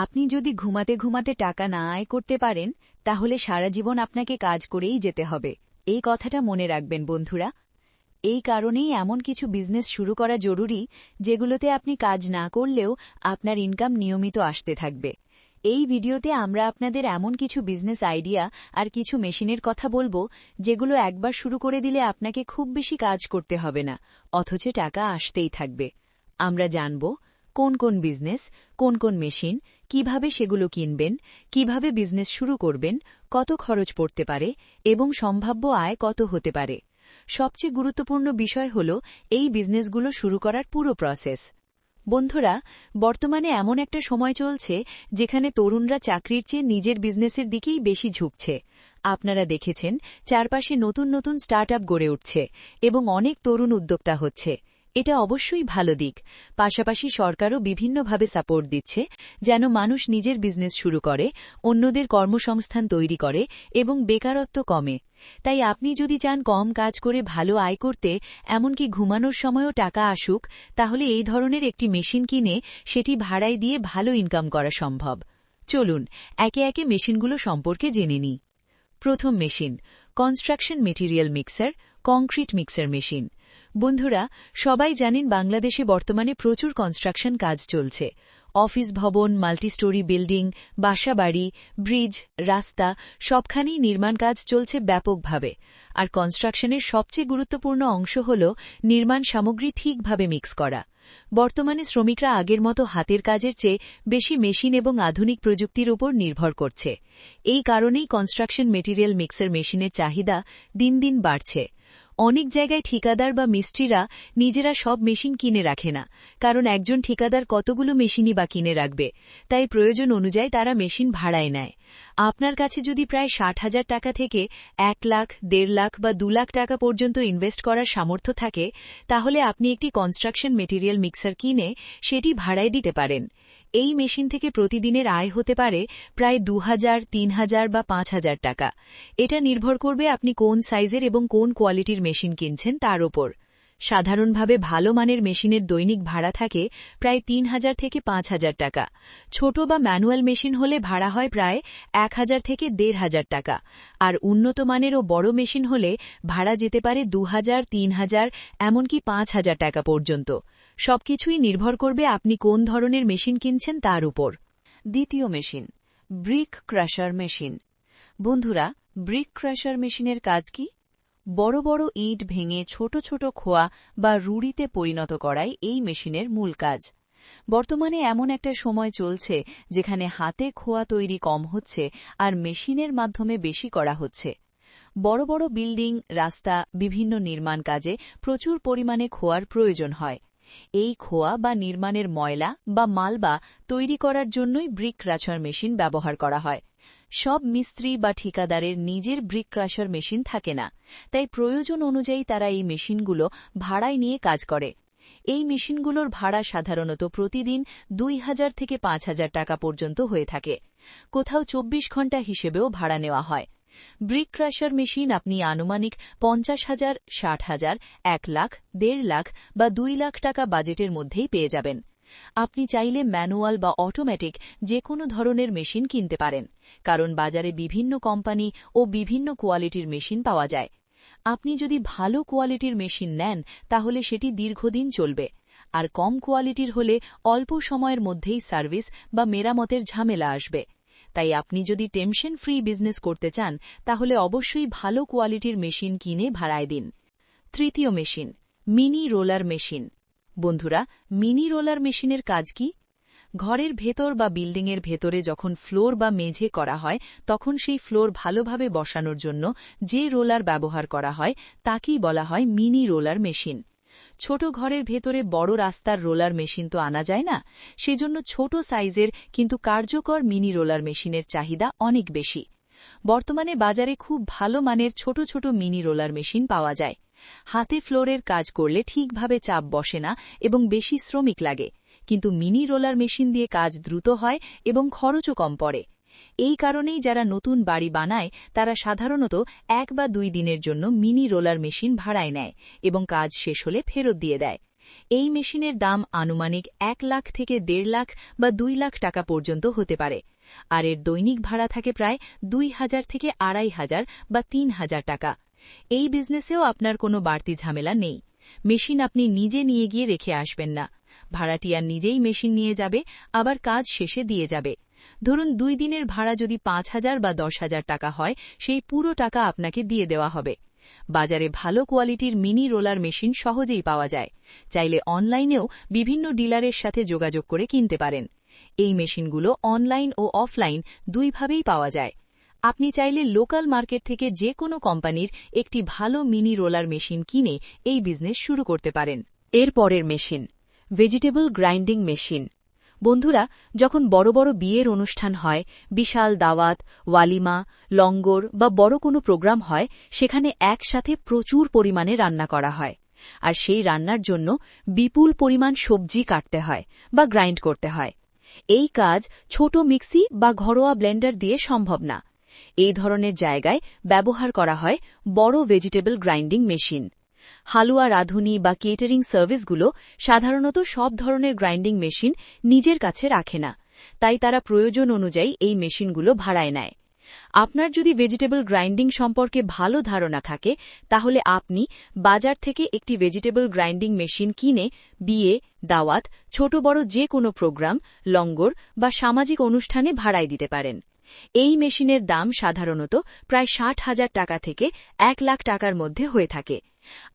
আপনি যদি ঘুমাতে ঘুমাতে টাকা না আয় করতে পারেন তাহলে সারা জীবন আপনাকে কাজ করেই যেতে হবে। এই কথাটা মনে রাখবেন বন্ধুরা। এই কারণেই এমন কিছু বিজনেস শুরু করা জরুরি যেগুলোতে আপনি কাজ না করলেও আপনার ইনকাম নিয়মিত আসতে থাকবে। এই ভিডিওতে আমরা আপনাদের এমন কিছু বিজনেস আইডিয়া আর কিছু মেশিনের কথা বলবো যেগুলো একবার শুরু করে দিলে আপনাকে খুব বেশি কাজ করতে হবে না, অথচ টাকা আসতেই থাকবে। আমরা জানব কোন কোন বিজনেস, কোন কোন মেশিন, কিভাবে সেগুলো কিনবেন, কিভাবে বিজনেস শুরু করবেন, কত খরচ পড়তে পারে এবং সম্ভাব্য আয় কত হতে পারে। সবচেয়ে গুরুত্বপূর্ণ বিষয় হল এই বিজনেসগুলো শুরু করার পুরো প্রসেস। বন্ধুরা, বর্তমানে এমন একটা সময় চলছে যেখানে তরুণরা চাকরির চেয়ে নিজের বিজনেসের দিকেই বেশি ঝুঁকছে। আপনারা দেখেছেন চারপাশে নতুন নতুন স্টার্টআপ গড়ে উঠছে এবং অনেক তরুণ উদ্যোক্তা হচ্ছে। এটা অবশ্যই ভালো দিক। পাশাপাশি সরকারও বিভিন্নভাবে সাপোর্ট দিচ্ছে যেন মানুষ নিজের বিজনেস শুরু করে, অন্যদের কর্মসংস্থান তৈরি করে এবং বেকারত্ব কমে। তাই আপনি যদি চান কম কাজ করে ভালো আয় করতে, এমনকি ঘুমানোর সময়ও টাকা আসুক, তাহলে এই ধরনের একটি মেশিন কিনে সেটি ভাড়ায় দিয়ে ভালো ইনকাম করা সম্ভব। চলুন একে একে মেশিনগুলো সম্পর্কে জেনে নিই। প্রথম machine, construction material mixer, concrete mixer machine. বন্ধুরা, সবাই জানেন বাংলাদেশে বর্তমানে প্রচুর কনস্ট্রাকশন কাজ চলছে। অফিস ভবন, মাল্টিস্টোরি বিল্ডিং, বাসাবাড়ি, ব্রিজ, রাস্তা সবখানেই নির্মাণ কাজ চলছে ব্যাপকভাবে। আর কনস্ট্রাকশনের সবচেয়ে গুরুত্বপূর্ণ অংশ হল নির্মাণ সামগ্রী ঠিকভাবে মিক্স করা। বর্তমানে শ্রমিকরা আগের মতো হাতের কাজের চেয়ে বেশি মেশিন এবং আধুনিক প্রযুক্তির উপর নির্ভর করছে। এই কারণেই কনস্ট্রাকশন মেটেরিয়াল মিক্সার মেশিনের চাহিদা দিন দিন বাড়ছে। অনেক জায়গায় ঠিকাদার বা মিস্ত্রিরা নিজেরা সব মেশিন কিনে রাখে না, কারণ একজন ঠিকাদার কতগুলো মেশিনই বা কিনে রাখবে। তাই প্রয়োজন অনুযায়ী তারা মেশিন ভাড়ায় নেয়। আপনার কাছে যদি প্রায় ৬০,০০০ টাকা থেকে ১ লাখ, ১.৫ লাখ বা ২ লাখ টাকা পর্যন্ত ইনভেস্ট করার সামর্থ্য থাকে, তাহলে আপনি একটি কনস্ট্রাকশন মেটেরিয়াল মিক্সার কিনে সেটি ভাড়ায় দিতে পারেন। এই মেশিন থেকে প্রতিদিনের আয় হতে পারে প্রায় ২,০০০, ৩,০০০ বা ৫,০০০ টাকা। এটা নির্ভর করবে আপনি কোন সাইজের এবং কোন কোয়ালিটির মেশিন কিনছেন তার ওপর। সাধারণভাবে ভালো মানের মেশিনের দৈনিক ভাড়া থাকে প্রায় ৩,০০০ থেকে ৫,০০০ টাকা। ছোট বা ম্যানুয়াল মেশিন হলে ভাড়া হয় প্রায় ১,০০০ থেকে ১,৫০০ টাকা। আর উন্নত মানের ও বড় মেশিন হলে ভাড়া যেতে পারে ২,০০০, ৩,০০০, এমনকি ৫,০০০ টাকা পর্যন্ত। সবকিছুই নির্ভর করবে আপনি কোন ধরনের মেশিন কিনছেন তার উপর। দ্বিতীয় মেশিন, ব্রিক ক্রাশার মেশিন। বন্ধুরা, ব্রিক ক্রাশার মেশিনের কাজ কি? বড় বড় ইট ভেঙে ছোট ছোট খোয়া বা রুড়িতে পরিণত করাই এই মেশিনের মূল কাজ। বর্তমানে এমন একটা সময় চলছে যেখানে হাতে খোয়া তৈরি কম হচ্ছে আর মেশিনের মাধ্যমে বেশি করা হচ্ছে। বড় বড় বিল্ডিং, রাস্তা, বিভিন্ন নির্মাণ কাজে প্রচুর পরিমাণে খোয়ার প্রয়োজন হয়। এই খোয়া বা নির্মাণের ময়লা বা মালবা তৈরি করার জন্যই ব্রিক ক্রাশার মেশিন ব্যবহার করা হয়। সব মিস্ত্রি বা ঠিকাদারের নিজের ব্রিক ক্রাশার মেশিন থাকে না, তাই প্রয়োজন অনুযায়ী তারা এই মেশিনগুলো ভাড়ায় নিয়ে কাজ করে। এই মেশিনগুলোর ভাড়া সাধারণত প্রতিদিন ২,০০০ থেকে ৫,০০০ টাকা পর্যন্ত হয়ে থাকে। কোথাও ২৪ ঘণ্টা হিসেবেও ভাড়া নেওয়া হয়। ব্রিক ক্রাশার মেশিন আপনি আনুমানিক ৫০,০০০, ৬০,০০০, ১ লাখ, ১.৫ লাখ বা ২ লাখ টাকা বাজেটের মধ্যেই পেয়ে যাবেন। আপনি চাইলে ম্যানুয়াল বা অটোমেটিক যে কোনো ধরনের মেশিন কিনতে পারেন, কারণ বাজারে বিভিন্ন কোম্পানি ও বিভিন্ন কোয়ালিটির মেশিন পাওয়া যায়। আপনি যদি ভালো কোয়ালিটির মেশিন নেন তাহলে সেটি দীর্ঘদিন চলবে, আর কম কোয়ালিটির হলে অল্প সময়ের মধ্যেই সার্ভিস বা মেরামতের ঝামেলা আসবে। তাই আপনি যদি টেনশন ফ্রি বিজনেস করতে চান তাহলে অবশ্যই ভালো কোয়ালিটির মেশিন কিনে ভাড়ায় দিন। তৃতীয় মেশিন, মিনি রোলার মেশিন। বন্ধুরা, মিনি রোলার মেশিনের কাজ কি? ঘরের ভেতর বা বিল্ডিংয়ের ভেতরে যখন ফ্লোর বা মেঝে করা হয় তখন সেই ফ্লোর ভালোভাবে বসানোর জন্য যে রোলার ব্যবহার করা হয় তাকেই বলা হয় মিনি রোলার মেশিন। ছোট ঘরের ভেতরে বড় রাস্তার রোলার মেশিন তো আনা যায় না, সেজন্য ছোট সাইজের কিন্তু কার্যকর মিনি রোলার মেশিনের চাহিদা অনেক বেশি। বর্তমানে বাজারে খুব ভালো মানের ছোট ছোট মিনি রোলার মেশিন পাওয়া যায়। হাতে ফ্লোরের কাজ করলে ঠিকভাবে চাপ বসে না এবং বেশি শ্রমিক লাগে, কিন্তু মিনি রোলার মেশিন দিয়ে কাজ দ্রুত হয় এবং খরচও কম পড়ে। এই কারণেই যারা নতুন বাড়ি বানায় তারা সাধারণত ১ বা ২ দিনের জন্য মিনি রোলার মেশিন ভাড়ায় নেয় এবং কাজ শেষ হলে ফেরত দিয়ে দেয়। এই মেশিনের দাম আনুমানিক 1 লাখ থেকে 1.5 লাখ বা 2 লাখ টাকা পর্যন্ত হতে পারে, আর এর দৈনিক ভাড়া থাকে প্রায় 2,000 থেকে 2,500 বা 3,000 টাকা। এই বিজনেসেও আপনার কোনো বাড়তি ঝামেলা নেই। মেশিন আপনি নিজে নিয়ে গিয়ে রেখে আসবেন না, ভাড়াটিয়া নিজেই মেশিন নিয়ে যাবে, আবার কাজ শেষে দিয়ে যাবে। ধরুন 2 দিনের ভাড়া যদি 5,000 বা 10,000 টাকা হয়, সেই পুরো টাকা আপনাকে দিয়ে দেওয়া হবে। বাজারে ভালো কোয়ালিটির মিনি রোলার মেশিন সহজেই পাওয়া যায়। চাইলে অনলাইনেও বিভিন্ন ডিলারের সাথে যোগাযোগ করে কিনতে পারেন। এই মেশিনগুলো অনলাইন ও অফলাইন দুইভাবেই পাওয়া যায়। আপনি চাইলে লোকাল মার্কেট থেকে যে কোনো কোম্পানির একটি ভালো মিনি রোলার মেশিন কিনে এই বিজনেস শুরু করতে পারেন। এর পরের মেশিন, ভেজিটেবল গ্রাইন্ডিং মেশিন। বন্ধুরা, যখন বড় বড় বিয়ের অনুষ্ঠান হয়, বিশাল দাওয়াত, ওয়ালিমা, লঙ্গর বা বড় কোনো প্রোগ্রাম হয়, সেখানে একসাথে প্রচুর পরিমাণে রান্না করা হয়। আর সেই রান্নার জন্য বিপুল পরিমাণ সবজি কাটতে হয় বা গ্রাইন্ড করতে হয়। এই কাজ ছোট মিক্সি বা ঘরোয়া ব্লেন্ডার দিয়ে সম্ভব না। এই ধরনের জায়গায় ব্যবহার করা হয় বড় ভেজিটেবল গ্রাইন্ডিং মেশিন। হালুয়া রাঁধুনি বা কেটারিং সার্ভিসগুলো সাধারণত সব ধরনের গ্রাইন্ডিং মেশিন নিজের কাছে রাখে না, তাই তারা প্রয়োজন অনুযায়ী এই মেশিনগুলো ভাড়ায় নেয়। আপনার যদি ভেজিটেবল গ্রাইন্ডিং সম্পর্কে ভালো ধারণা থাকে, তাহলে আপনি বাজার থেকে একটি ভেজিটেবল গ্রাইন্ডিং মেশিন কিনে বিয়ে, দাওয়াত, ছোট বড় যে কোনো প্রোগ্রাম, লঙ্গর বা সামাজিক অনুষ্ঠানে ভাড়ায় দিতে পারেন। এই মেশিনের দাম সাধারণত প্রায় 60,000 টাকা থেকে 1 লাখ টাকার মধ্যে হয়ে থাকে।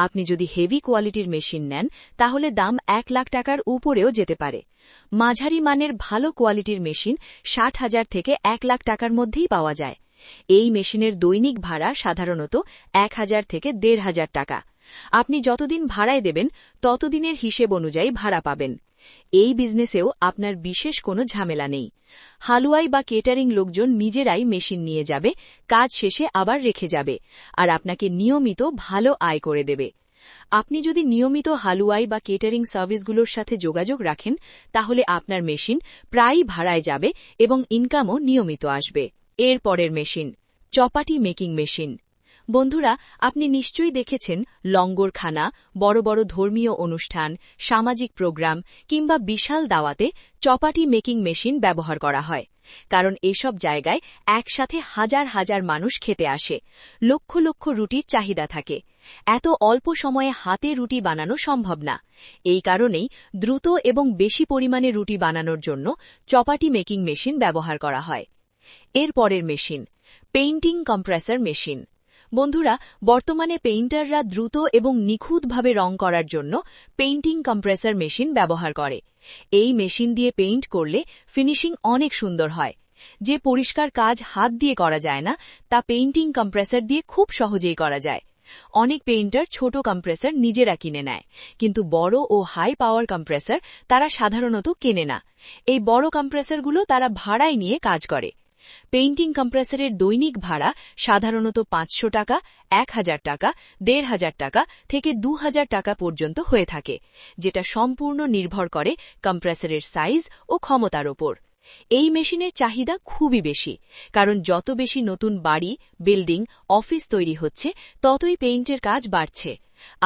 আপনি যদি হেভি কোয়ালিটির মেশিন নেন, তাহলে দাম 1 লাখ টাকার উপরেও যেতে পারে। মাঝারি মানের ভালো কোয়ালিটির মেশিন 60,000 থেকে 1 লাখ টাকার মধ্যেই পাওয়া যায়। এই মেশিনের দৈনিক ভাড়া সাধারণত 1,000 থেকে 1,500 টাকা। আপনি যতদিন ভাড়ায় দেবেন, ততদিনের হিসেব অনুযায়ী ভাড়া পাবেন। এই বিজনেসেও আপনার বিশেষ কোনো ঝামেলা নেই। হালুয়াই বা কেটারিং লোকজন নিজেরাই মেশিন নিয়ে যাবে, কাজ শেষে আবার রেখে যাবে, আর আপনাকে নিয়মিত ভালো আয় করে দেবে। আপনি যদি নিয়মিত হালুয়াই বা কেটারিং সার্ভিসগুলোর সাথে যোগাযোগ রাখেন, তাহলে আপনার মেশিন প্রায়ই ভাড়ায় যাবে এবং ইনকামও নিয়মিত আসবে। এর পরের মেশিন, চপাটি মেকিং মেশিন। বন্ধুরা, আপনি নিশ্চয়ই দেখেছেন লঙ্গরখানা, বড় বড় ধর্মীয় অনুষ্ঠান, সামাজিক প্রোগ্রাম কিংবা বিশাল দাওয়াতে চপাটি মেকিং মেশিন ব্যবহার করা হয়। কারণ এসব জায়গায় একসাথে হাজার হাজার মানুষ খেতে আসে, লক্ষ লক্ষ রুটির চাহিদা থাকে। এত অল্প সময়ে হাতে রুটি বানানো সম্ভব না। এই কারণেই দ্রুত এবং বেশি পরিমাণে রুটি বানানোর জন্য চপাটি মেকিং মেশিন ব্যবহার করা হয়। এর পরের মেশিন, পেইন্টিং কম্প্রেসর মেশিন। বন্ধুরা, বর্তমানে পেইন্টাররা দ্রুত এবং নিখুঁতভাবে রং করার জন্য পেইন্টিং কম্প্রেসর মেশিন ব্যবহার করে। এই মেশিন দিয়ে পেইন্ট করলে ফিনিশিং অনেক সুন্দর হয়। যে পরিষ্কার কাজ হাত দিয়ে করা যায় না, তা পেইন্টিং কম্প্রেসর দিয়ে খুব সহজেই করা যায়। অনেক পেইন্টার ছোট কম্প্রেসর নিজেরা কিনে নেয়, কিন্তু বড় ও হাই পাওয়ার কম্প্রেসর তারা সাধারণত কেনে না। এই বড় কম্প্রেসরগুলো তারা ভাড়ায় নিয়ে কাজ করে। পেইন্টিং কম্প্রেসরের দৈনিক ভাড়া সাধারণত 500 টাকা, 1,000 টাকা, 1,500 টাকা থেকে 2,000 টাকা পর্যন্ত হয়ে থাকে, যেটা সম্পূর্ণ নির্ভর করে কম্প্রেসরের সাইজ ও ক্ষমতার ওপর। এই মেশিনের চাহিদা খুবই বেশি, কারণ যত বেশি নতুন বাড়ি, বিল্ডিং, অফিস তৈরি হচ্ছে, ততই পেইন্টের কাজ বাড়ছে।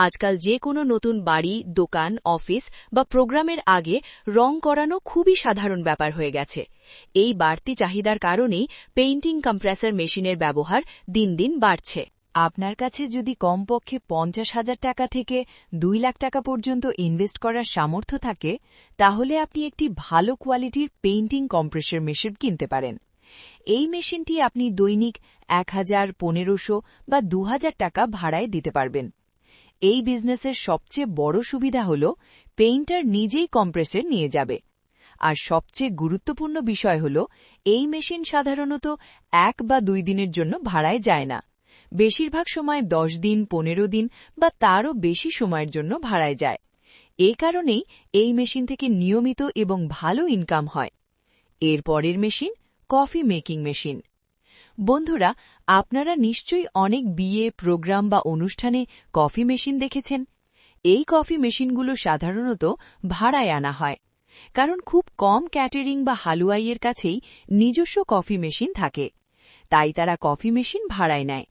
আজকাল যে কোনো নতুন বাড়ি, দোকান, অফিস বা প্রোগ্রামের আগে রং করানো খুবই সাধারণ ব্যাপার হয়ে গেছে। এই বাড়তি চাহিদার কারণেই পেইন্টিং কম্প্রেসর মেশিনের ব্যবহার দিন দিন বাড়ছে। আপনার কাছে যদি কমপক্ষে 50,000 টাকা থেকে 2 লাখ টাকা পর্যন্ত ইনভেস্ট করার সামর্থ্য থাকে, তাহলে আপনি একটি ভালো কোয়ালিটির পেইন্টিং কম্প্রেসর মেশিন কিনতে পারেন। এই মেশিনটি আপনি দৈনিক 1,000, 1,500 বা 2,000 টাকা ভাড়ায় দিতে পারবেন। এই বিজনেসের সবচেয়ে বড় সুবিধা হল পেইন্টার নিজেই কম্প্রেসর নিয়ে যাবে। আর সবচেয়ে গুরুত্বপূর্ণ বিষয় হল, এই মেশিন সাধারণত 1 বা 2 দিনের জন্য ভাড়ায় যায় না। বেশিরভাগ সময় 10 দিন, 15 দিন বা তারও বেশি সময়ের জন্য ভাড়ায় যায়। এই কারণেই এই মেশিন থেকে নিয়মিত এবং ভালো ইনকাম হয়। এর পরের মেশিন, কফি মেকিং মেশিন। বন্ধুরা, আপনারা নিশ্চয়ই অনেক বিয়ে, প্রোগ্রাম বা অনুষ্ঠানে কফি মেশিন দেখেছেন। এই কফি মেশিনগুলো সাধারণত ভাড়ায় আনা হয়, কারণ খুব কম ক্যাটারিং বা হালুয়াইয়ের কাছেই নিজস্ব কফি মেশিন থাকে। তাই তারা কফি মেশিন ভাড়ায় নেয়।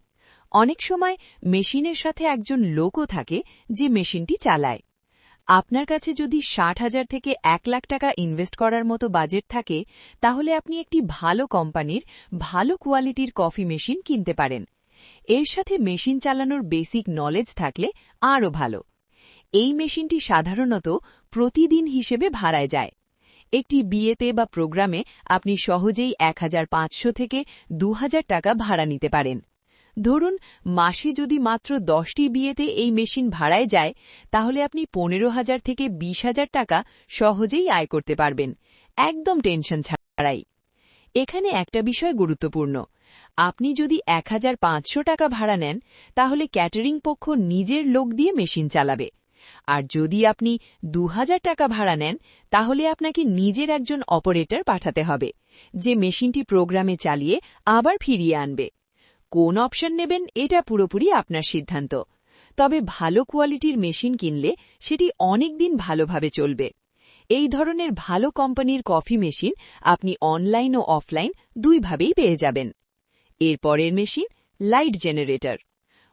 অনেক সময় মেশিনের সাথে একজন লোকও থাকে যে মেশিনটি চালায়। আপনার কাছে যদি ৬০,০০০ থেকে ১,০০,০০০ টাকা ইনভেস্ট করার মতো বাজেট থাকে তাহলে আপনি একটি ভালো কোম্পানির ভালো কোয়ালিটির কফি মেশিন কিনতে পারেন। এর সাথে মেশিন চালানোর বেসিক নলেজ থাকলে আরও ভালো। এই মেশিনটি সাধারণত প্রতিদিন হিসেবে ভাড়ায় যায়। একটি বিয়েতে বা প্রোগ্রামে আপনি সহজেই ১,৫০০ থেকে ২,০০০ টাকা ভাড়া নিতে পারেন। ধরুন মাসে যদি মাত্র ১০টি বিয়েতে এই মেশিন ভাড়ায় যায় তাহলে আপনি ১৫,০০০ থেকে ২০,০০০ টাকা সহজেই আয় করতে পারবেন, একদম টেনশন ছাড়াই। এখানে একটা বিষয় গুরুত্বপূর্ণ, আপনি যদি ১,৫০০ টাকা ভাড়া নেন তাহলে ক্যাটারিং পক্ষ নিজের লোক দিয়ে মেশিন চালাবে। আর যদি আপনি ২,০০০ টাকা ভাড়া নেন তাহলে আপনাকে নিজের একজন অপারেটর পাঠাতে হবে, যে মেশিনটি প্রোগ্রামে চালিয়ে আবার ফিরিয়ে আনবে। কোন অপশন নেবেন এটা পুরোপুরি আপনার সিদ্ধান্ত। তবে ভালো কোয়ালিটির মেশিন কিনলে সেটি অনেক দিন ভালোভাবে চলবে। এই ধরনের ভালো কোম্পানির কফি মেশিন আপনি অনলাইন ও অফলাইন দুইভাবেই পেয়ে যাবেন। এরপরের মেশিন লাইট জেনারেটর।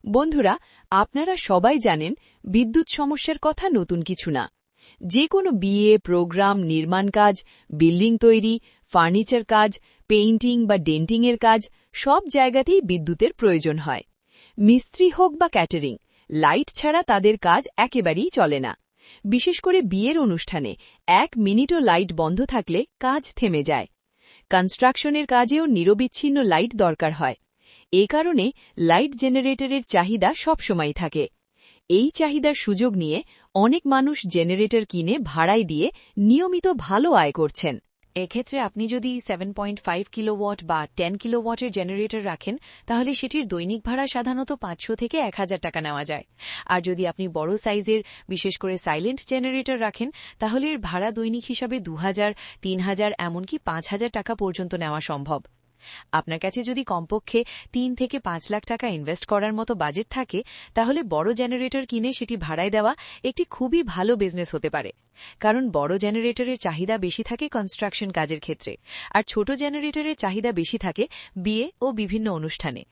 বন্ধুরা, আপনারা সবাই জানেন বিদ্যুৎ সমস্যার কথা নতুন কিছু না। যে কোনো বিয়ে, প্রোগ্রাম, নির্মাণ কাজ, বিল্ডিং তৈরি, ফার্নিচার কাজ, পেইন্টিং বা ডেন্টিংয়ের কাজ, সব জায়গাতেই বিদ্যুতের প্রয়োজন হয়। মিস্ত্রি হোক বা ক্যাটারিং, লাইট ছাড়া তাদের কাজ একেবারেই চলে না। বিশেষ করে বিয়ের অনুষ্ঠানে ১ মিনিটও লাইট বন্ধ থাকলে কাজ থেমে যায়। কনস্ট্রাকশনের কাজেও নিরবিচ্ছিন্ন লাইট দরকার হয়। এ কারণে লাইট জেনারেটরের চাহিদা সবসময় থাকে। এই চাহিদার সুযোগ নিয়ে অনেক মানুষ জেনারেটর কিনে ভাড়ায় দিয়ে নিয়মিত ভালো আয় করছেন। এক্ষেত্রে আপনি যদি 7.5 কিলোওয়াট বা 10 কিলোওয়াটের জেনারেটর রাখেন তাহলে সেটির দৈনিক ভাড়া সাধারণত ৫০০ থেকে ১,০০০ টাকা নেওয়া যায়। আর যদি আপনি বড় সাইজের, বিশেষ করে সাইলেন্ট জেনারেটর রাখেন তাহলে এর ভাড়া দৈনিক হিসাবে ২,০০০, ৩,০০০ এমনকি ৫,০০০ টাকা পর্যন্ত নেওয়া সম্ভব। আপনার কাছে যদি কমপক্ষে ৩ থেকে ৫ লাখ টাকা ইনভেস্ট করার মতো বাজেট থাকে তাহলে বড় জেনারেটর কিনে সেটি ভাড়ায় দেওয়া একটি খুবই ভালো বিজনেস হতে পারে। কারণ বড় জেনারেটরের চাহিদা বেশি থাকে কনস্ট্রাকশন কাজের ক্ষেত্রে, আর ছোট জেনারেটরের চাহিদা বেশি থাকে বিয়ে ও বিভিন্ন অনুষ্ঠানে।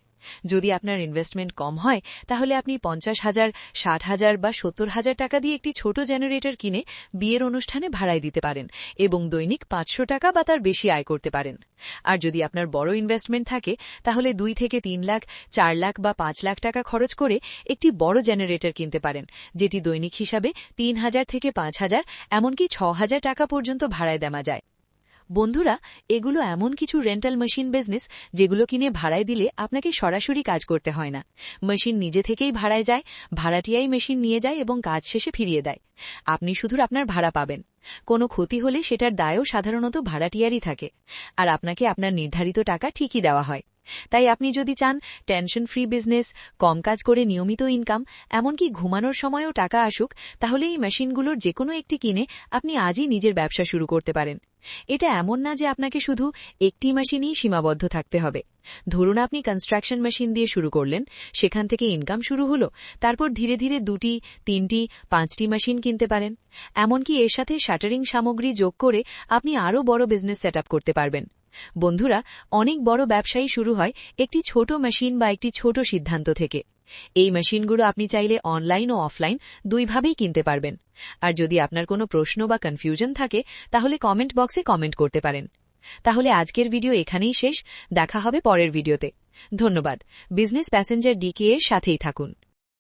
যদি আপনার ইনভেস্টমেন্ট কম হয় তাহলে আপনি ৫০,০০০, ৬০,০০০ বা ৭০,০০০ টাকা দিয়ে একটি ছোট জেনারেটর কিনে বিয়ের অনুষ্ঠানে ভাড়ায় দিতে পারেন এবং দৈনিক ৫০০ টাকা বা তার বেশি আয় করতে পারেন। আর যদি আপনার বড় ইনভেস্টমেন্ট থাকে তাহলে ২ থেকে ৩ লাখ, ৪ লাখ বা ৫ লাখ টাকা খরচ করে একটি বড় জেনারেটর কিনতে পারেন, যেটি দৈনিক হিসাবে ৩,০০০ থেকে ৫,০০০ এমনকি ৬,০০০ টাকা পর্যন্ত ভাড়ায় দেওয়া যায়। বন্ধুরা, এগুলো এমন কিছু রেন্টাল মেশিন বিজনেস যেগুলো কিনে ভাড়ায় দিলে আপনাকে সরাসরি কাজ করতে হয় না। মেশিন নিজে থেকেই ভাড়ায় যায়, ভাড়াটিয়াই মেশিন নিয়ে যায় এবং কাজ শেষে ফিরিয়ে দেয়। আপনি শুধু আপনার ভাড়া পাবেন। কোনো ক্ষতি হলে সেটার দায়ও সাধারণত ভাড়াটিয়ারই থাকে, আর আপনাকে আপনার নির্ধারিত টাকা ঠিকই দেওয়া হয়। তাই আপনি যদি চান টেনশন ফ্রি বিজনেস, কম কাজ করে নিয়মিত ইনকাম, এমনকি ঘুমানোর সময়ও টাকা আসুক, তাহলে এই মেশিনগুলোর যেকোনো একটি কিনে আপনি আজই নিজের ব্যবসা শুরু করতে পারেন। এটা এমন না যে আপনাকে শুধু একটি মেশিনেই সীমাবদ্ধ থাকতে হবে। ধরুন আপনি কনস্ট্রাকশন মেশিন দিয়ে শুরু করলেন, সেখান থেকে ইনকাম শুরু হলো, তারপর ধীরে ধীরে ২টি, ৩টি, ৫টি মেশিন কিনতে পারেন। এমনকি এর সাথে শাটারিং সামগ্রী যোগ করে আপনি আরও বড় বিজনেস সেট আপ করতে পারবেন। বন্ধুরা, অনেক বড় ব্যবসায়ী শুরু হয় একটি ছোট মেশিন বা একটি ছোট সিদ্ধান্ত থেকে। এই মেশিনগুলো আপনি চাইলে অনলাইন ও অফলাইন দুইভাবেই কিনতে পারবেন। আর যদি আপনার কোনো প্রশ্ন বা কনফিউশন থাকে তাহলে কমেন্ট বক্সে কমেন্ট করতে পারেন। তাহলে আজকের ভিডিও এখানেই শেষ, দেখা হবে পরের ভিডিওতে। ধন্যবাদ। বিজনেস প্যাসেঞ্জার ডিকে এর সাথেই থাকুন।